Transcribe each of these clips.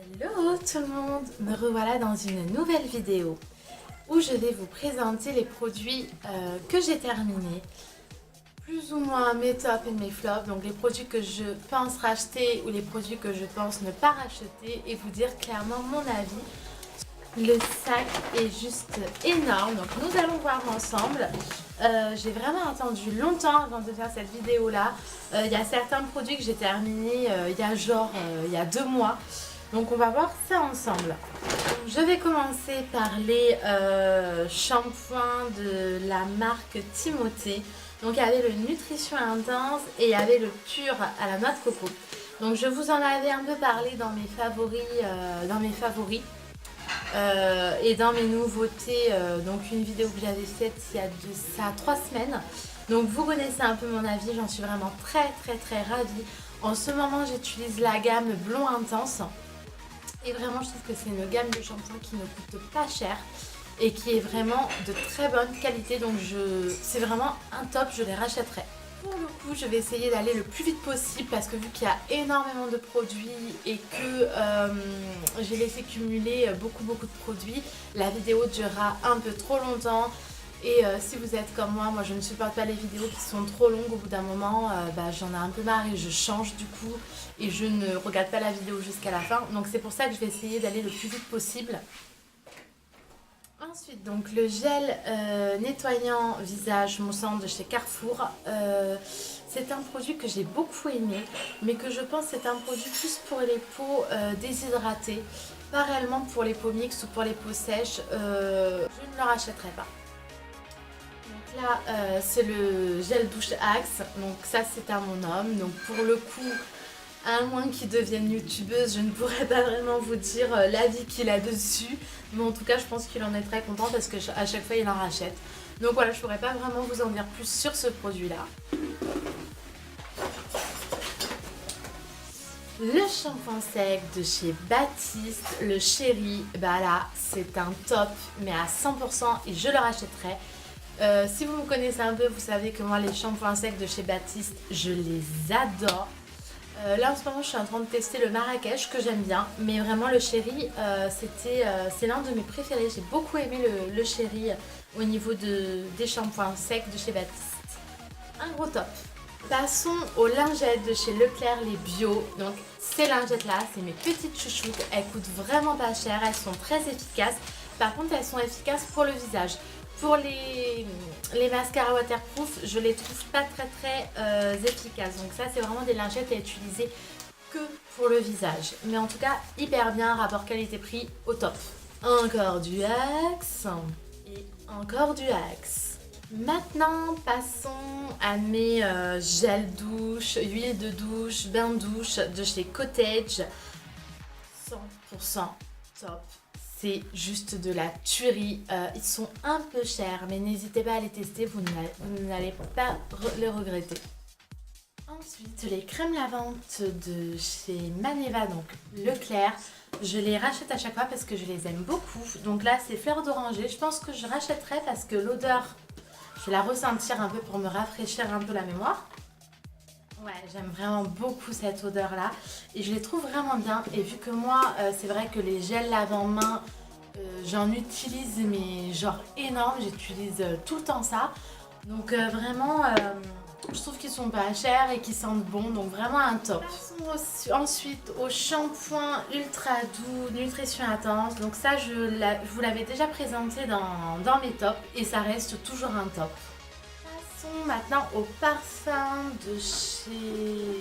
Hello tout le monde, me revoilà dans une nouvelle vidéo où je vais vous présenter les produits que j'ai terminés, plus ou moins mes tops et mes flops, donc les produits que je pense racheter ou les produits que je pense ne pas racheter et vous dire clairement mon avis. Le sac est juste énorme, donc nous allons voir ensemble. J'ai vraiment attendu longtemps avant de faire cette vidéo là. Il y a certains produits que j'ai terminés il y a 2 mois. Donc on va voir ça ensemble. Je vais commencer par les shampoings de la marque Timothée. Donc il y avait le Nutrition Intense et il y avait le Pur à la noix de coco. Donc je vous en avais un peu parlé dans mes favoris. Et dans mes nouveautés, donc une vidéo que j'avais faite il y a de ça 3 semaines. Donc vous connaissez un peu mon avis, j'en suis vraiment très ravie. En ce moment j'utilise la gamme Blond Intense. Et vraiment je trouve que c'est une gamme de shampoings qui ne coûte pas cher et qui est vraiment de très bonne qualité. Donc c'est vraiment un top, je les rachèterai. Pour le coup, je vais essayer d'aller le plus vite possible parce que vu qu'il y a énormément de produits et que j'ai laissé cumuler beaucoup de produits, la vidéo durera un peu trop longtemps. Et si vous êtes comme moi je ne supporte pas les vidéos qui sont trop longues. Au bout d'un moment, j'en ai un peu marre et je change du coup et je ne regarde pas la vidéo jusqu'à la fin. Donc c'est pour ça que je vais essayer d'aller le plus vite possible. Ensuite, donc le gel nettoyant visage moussant de chez Carrefour. C'est un produit que j'ai beaucoup aimé, mais que je pense c'est un produit plus pour les peaux déshydratées, pas réellement pour les peaux mixtes ou pour les peaux sèches. Je ne le rachèterai pas. Donc là, c'est le gel douche Axe. Donc ça, c'est à mon homme. Donc pour le coup, à moins qu'il devienne youtubeuse, je ne pourrais pas vraiment vous dire l'avis qu'il a dessus. Mais en tout cas, je pense qu'il en est très content parce qu'à chaque fois, il en rachète. Donc voilà, je ne pourrais pas vraiment vous en dire plus sur ce produit-là. Le shampoing sec de chez Baptiste, le Chéri, bah là, c'est un top, mais à 100% et je le rachèterai. Si vous me connaissez un peu, vous savez que moi, les shampoings secs de chez Baptiste, je les adore. Là en ce moment je suis en train de tester le Marrakech que j'aime bien, mais vraiment le Chéri c'est l'un de mes préférés. J'ai beaucoup aimé le Chéri au niveau des shampoings secs de chez Baptiste. Un gros top. Passons aux lingettes de chez Leclerc, les bio. Donc ces lingettes là, c'est mes petites chouchoutes, elles coûtent vraiment pas cher, elles sont très efficaces. Par contre elles sont efficaces pour le visage. Pour les mascaras waterproof, je les trouve pas très efficaces. Donc ça, c'est vraiment des lingettes à utiliser que pour le visage. Mais en tout cas, hyper bien, rapport qualité-prix au top. Encore du Axe et encore du Axe. Maintenant, passons à mes gels douche, huile de douche, bain de douche de chez Cottage. 100% top. C'est juste de la tuerie. Ils sont un peu chers, mais n'hésitez pas à les tester, vous n'allez pas le regretter. Ensuite, les crèmes lavantes de chez Maneva, donc Leclerc. Je les rachète à chaque fois parce que je les aime beaucoup. Donc là, c'est fleur d'oranger. Je pense que je rachèterai parce que l'odeur, je vais la ressentir un peu pour me rafraîchir un peu la mémoire. Ouais, j'aime vraiment beaucoup cette odeur là et je les trouve vraiment bien. Et vu que moi c'est vrai que les gels lavant-main j'en utilise mais genre énorme, j'utilise tout le temps ça. Donc vraiment je trouve qu'ils sont pas chers et qu'ils sentent bon, donc vraiment un top. Passons ensuite au shampoing ultra doux Nutrition Intense. Donc ça je vous l'avais déjà présenté dans mes tops et ça reste toujours un top. Maintenant au parfum de chez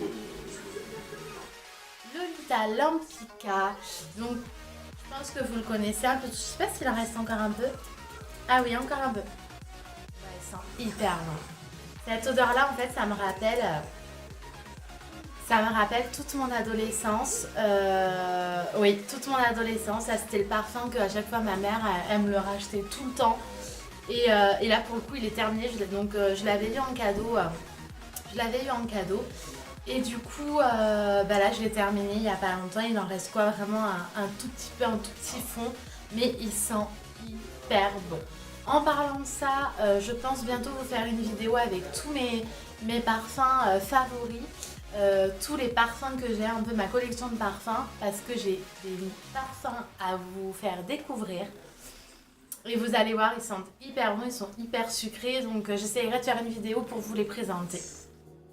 Lolita Lampica. Donc je pense que vous le connaissez un peu. Je sais pas s'il en reste encore un peu. Ah oui, encore un peu. Ouais, il sent hyper bon. Cette odeur là en fait ça me rappelle toute mon adolescence. Oui, toute mon adolescence. Ça c'était le parfum que à chaque fois ma mère elle me le rachetait tout le temps. Et là pour le coup il est terminé, donc je l'avais eu en cadeau. Et du coup là je l'ai terminé il n'y a pas longtemps. Il en reste quoi vraiment un tout petit fond, mais il sent hyper bon. En parlant de ça, je pense bientôt vous faire une vidéo avec tous mes parfums favoris. tous les parfums que j'ai, un peu ma collection de parfums, parce que j'ai des parfums à vous faire découvrir. Et vous allez voir, ils sentent hyper bons, ils sont hyper sucrés, donc j'essaierai de faire une vidéo pour vous les présenter.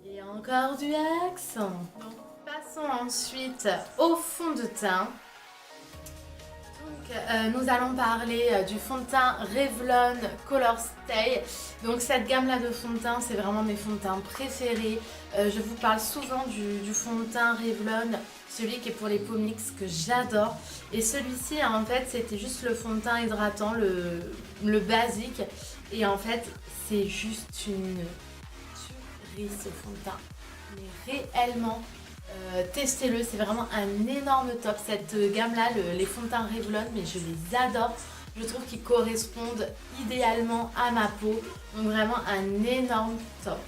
Et encore du Axe. Donc passons ensuite au fond de teint. Nous allons parler du fond de teint Revlon Color Stay. Donc cette gamme là de fond de teint, c'est vraiment mes fonds de teint préférés. Je vous parle souvent du fond de teint Revlon, celui qui est pour les peaux mixtes, que j'adore. Et celui-ci en fait c'était juste le fond de teint hydratant, le basique. Et en fait c'est juste une tuerie ce fond de teint. Mais réellement... testez-le, c'est vraiment un énorme top. Cette gamme là, les fonds de teint Revlon, mais je les adore. Je trouve qu'ils correspondent idéalement à ma peau. Donc vraiment un énorme top.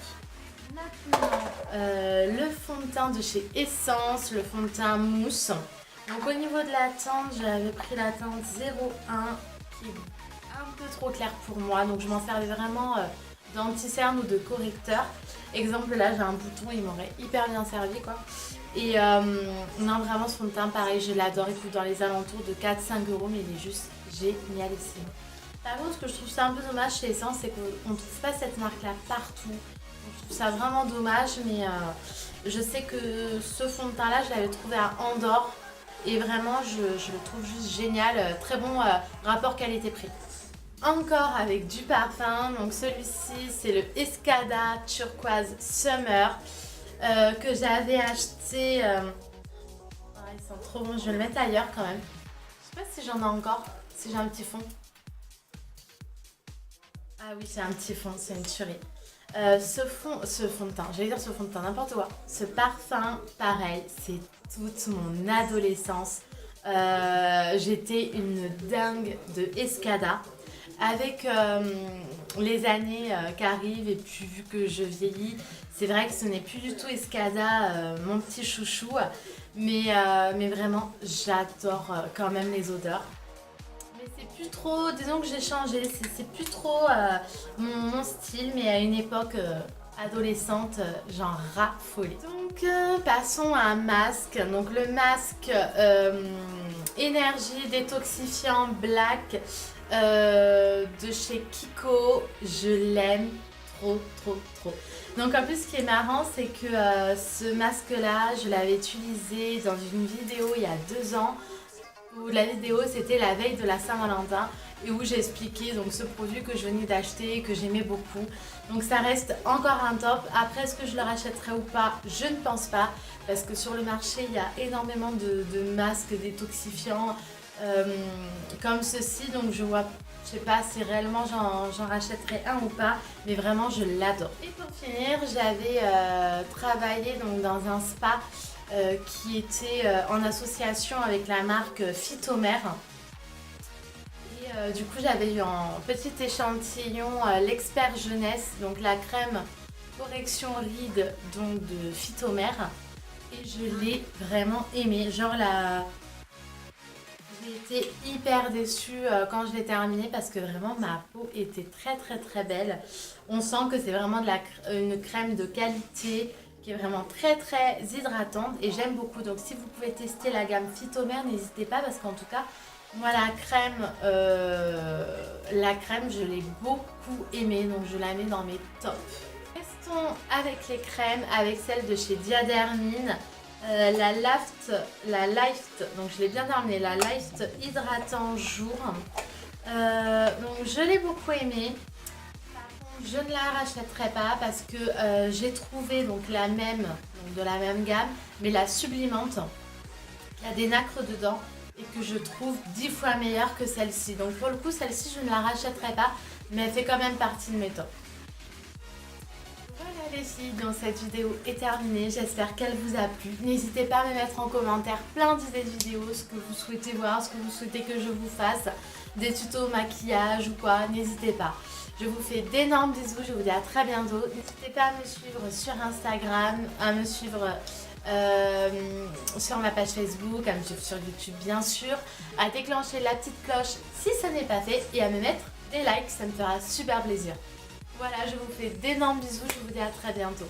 Maintenant, le fond de teint de chez Essence, le fond de teint mousse. Donc au niveau de la teinte, j'avais pris la teinte 01 qui est un peu trop claire pour moi. Donc je m'en servais vraiment d'anti-cerne ou de correcteur. Exemple là, j'ai un bouton, il m'aurait hyper bien servi quoi. Et non, vraiment ce fond de teint pareil, je l'adore. Il coûte dans les alentours de 4-5 €, mais il est juste génialissime. Par contre, ce que je trouve ça un peu dommage chez Essence, c'est qu'on ne trouve pas cette marque là partout. Je trouve ça vraiment dommage, mais je sais que ce fond de teint là, je l'avais trouvé à Andorre. Et vraiment, je le trouve juste génial. Très bon rapport qualité-prix. Encore avec du parfum, donc celui-ci c'est le Escada Turquoise Summer que j'avais acheté. Il sent trop bon, je vais le mettre ailleurs quand même. Je sais pas si j'en ai encore, si j'ai un petit fond. Ah oui, j'ai un petit fond, c'est une tuerie. Ce fond de teint, j'allais dire ce fond de teint, n'importe quoi. Ce parfum, pareil, c'est toute mon adolescence. J'étais une dingue de Escada. Avec les années qui arrivent et puis vu que je vieillis, c'est vrai que ce n'est plus du tout Escada, mon petit chouchou. Mais vraiment, j'adore quand même les odeurs. Mais c'est plus trop, disons que j'ai changé, c'est plus trop mon style, mais à une époque adolescente, j'en raffolais. Donc passons à un masque. Donc le masque énergie détoxifiant black de chez Kiko, je l'aime trop. Donc en plus ce qui est marrant c'est que ce masque là je l'avais utilisé dans une vidéo il y a 2 ans où la vidéo c'était la veille de la Saint-Valentin et où j'expliquais donc ce produit que je venais d'acheter et que j'aimais beaucoup. Donc ça reste encore un top. Après est-ce que je le rachèterai ou pas, je ne pense pas parce que sur le marché il y a énormément de masques détoxifiants comme ceci, donc je sais pas si réellement j'en rachèterai un ou pas, mais vraiment je l'adore. Et pour finir, j'avais travaillé donc dans un spa qui était en association avec la marque Phytomère. Et du coup j'avais eu en petit échantillon l'expert jeunesse, donc la crème correction rides donc de Phytomère, et je l'ai vraiment aimé. Genre j'ai été hyper déçue quand je l'ai terminé parce que vraiment ma peau était très belle. On sent que c'est vraiment une crème de qualité qui est vraiment très hydratante et j'aime beaucoup. Donc si vous pouvez tester la gamme Phytomère, n'hésitez pas parce qu'en tout cas moi la crème je l'ai beaucoup aimée, donc je la mets dans mes tops. Restons avec les crèmes, avec celle de chez Diadermine. La Lift, donc je l'ai bien terminé, la Lift hydratant jour. Donc je l'ai beaucoup aimée. Par contre, je ne la rachèterai pas parce que j'ai trouvé donc la même, donc de la même gamme, mais la sublimante. Il y a des nacres dedans et que je trouve 10 fois meilleure que celle-ci. Donc pour le coup, celle-ci, je ne la rachèterai pas, mais elle fait quand même partie de mes tops. Voilà les filles, donc cette vidéo est terminée, j'espère qu'elle vous a plu. N'hésitez pas à me mettre en commentaire plein d'idées de vidéos, ce que vous souhaitez voir, ce que vous souhaitez que je vous fasse, des tutos maquillage ou quoi, n'hésitez pas. Je vous fais d'énormes bisous, je vous dis à très bientôt. N'hésitez pas à me suivre sur Instagram, à me suivre sur ma page Facebook, à me suivre sur YouTube bien sûr, à déclencher la petite cloche si ce n'est pas fait et à me mettre des likes, ça me fera super plaisir. Voilà, je vous fais d'énormes bisous, je vous dis à très bientôt.